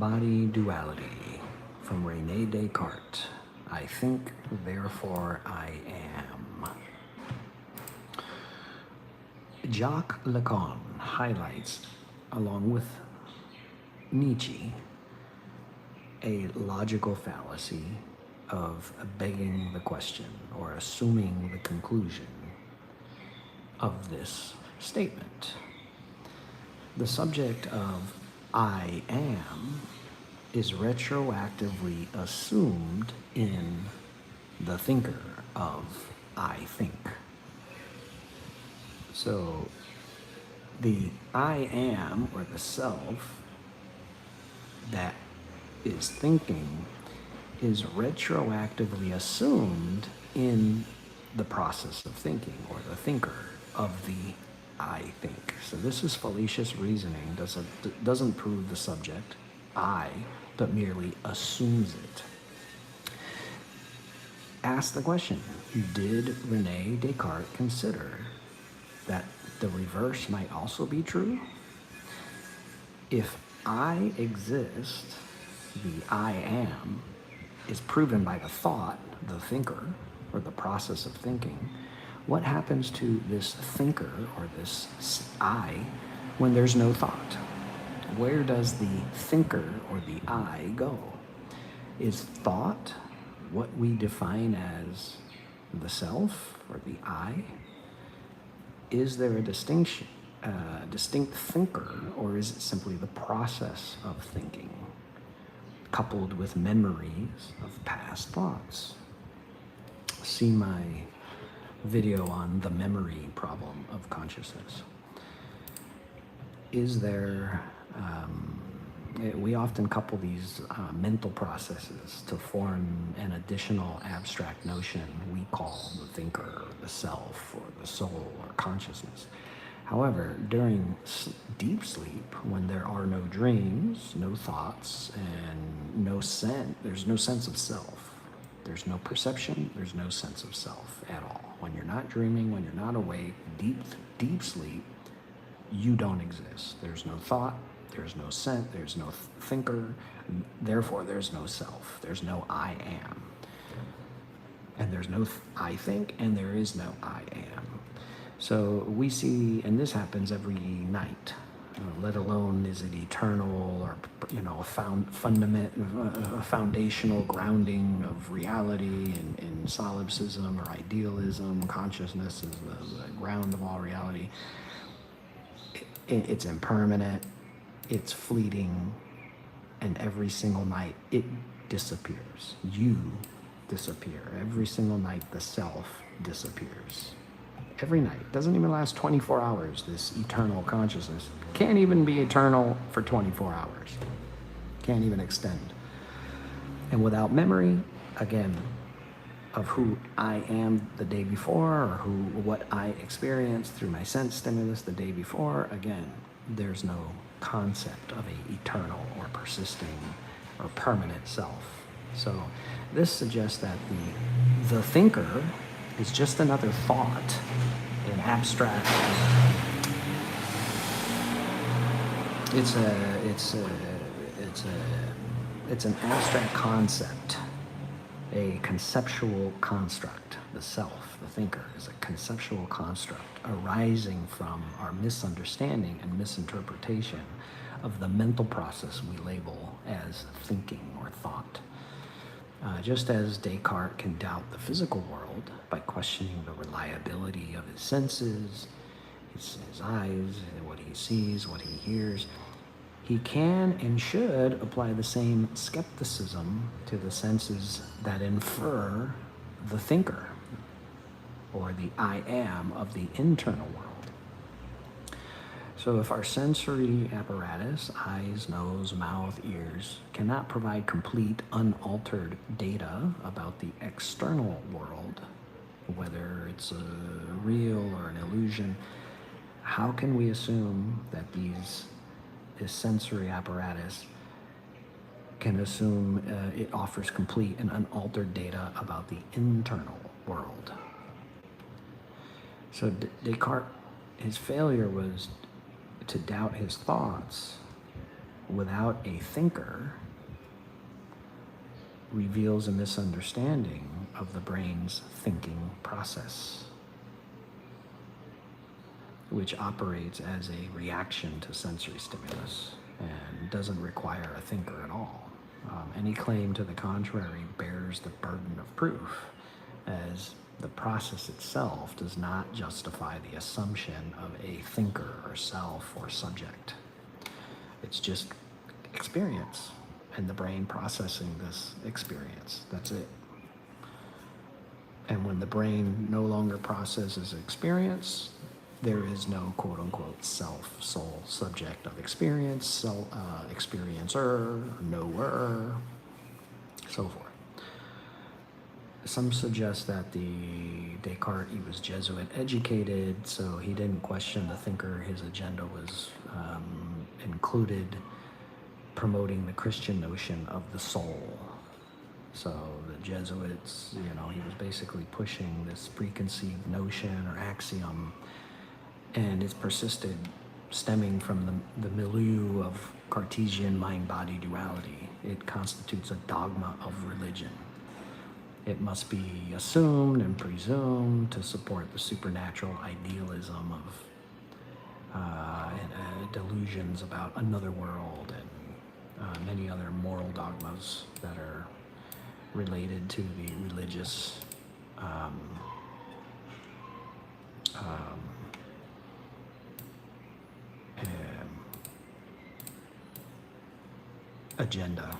Mind-body duality from René Descartes. I think, therefore I am. Jacques Lacan highlights, along with Nietzsche, a logical fallacy of begging the question or assuming the conclusion of this statement. The subject of I am is retroactively assumed in the thinker of I think. So the I am, or the self that is thinking, is retroactively assumed in the process of thinking, or the thinker of the I think. So this is fallacious reasoning, doesn't prove the subject, I, but merely assumes it. Ask the question, did René Descartes consider that the reverse might also be true? If I exist, the I am, is proven by the thought, the thinker, or the process of thinking, what happens to this thinker, or this I, when there's no thought? Where does the thinker, or the I, go? Is thought what we define as the self, or the I? Is there a distinct thinker, or is it simply the process of thinking, coupled with memories of past thoughts? See my video on the memory problem of consciousness. Is there, we often couple these mental processes to form an additional abstract notion we call the thinker, the self, or the soul, or consciousness. However, during deep sleep, when there are no dreams, no thoughts, and there's no sense of self. There's no perception, there's no sense of self at all. When you're not dreaming, when you're not awake, deep sleep, you don't exist. There's no thought, there's no sense, there's no thinker, therefore there's no self. There's no I am. And there's no I think, and there is no I am. So we see, and this happens every night, let alone is it eternal, or a foundational grounding of reality in solipsism or idealism. Consciousness is the ground of all reality. It's impermanent, it's fleeting, and every single night it disappears. You disappear. Every single night the self disappears. Every night. Doesn't even last 24 hours, this eternal consciousness. Can't even be eternal for 24 hours. Can't even extend. And without memory, again, of who I am the day before, or what I experienced through my sense stimulus the day before, again, there's no concept of a eternal or persisting or permanent self. So this suggests that the thinker is just another thought, an abstract. It's an abstract concept, a conceptual construct. The self, the thinker, is a conceptual construct arising from our misunderstanding and misinterpretation of the mental process we label as thinking or thought. Just as Descartes can doubt the physical world by questioning the reliability of his senses, his eyes, what he sees, what he hears, he can and should apply the same skepticism to the senses that infer the thinker, or the I am of the internal world. So if our sensory apparatus, eyes, nose, mouth, ears, cannot provide complete, unaltered data about the external world, whether it's a real or an illusion, how can we assume that this sensory apparatus can assume it offers complete and unaltered data about the internal world? So Descartes, his failure was to doubt his thoughts without a thinker reveals a misunderstanding of the brain's thinking process, which operates as a reaction to sensory stimulus and doesn't require a thinker at all. Any claim to the contrary bears the burden of proof, as the process itself does not justify the assumption of a thinker or self or subject. It's just experience and the brain processing this experience. That's it. And when the brain no longer processes experience, there is no quote-unquote self, soul, subject of experience, experiencer, knower, so forth. Some suggest that Descartes, he was Jesuit educated, so he didn't question the thinker. His agenda was included promoting the Christian notion of the soul. So the Jesuits, he was basically pushing this preconceived notion or axiom, and it's persisted, stemming from the milieu of Cartesian mind-body duality. It constitutes a dogma of religion. It must be assumed and presumed to support the supernatural idealism of delusions about another world and many other moral dogmas that are related to the religious agenda.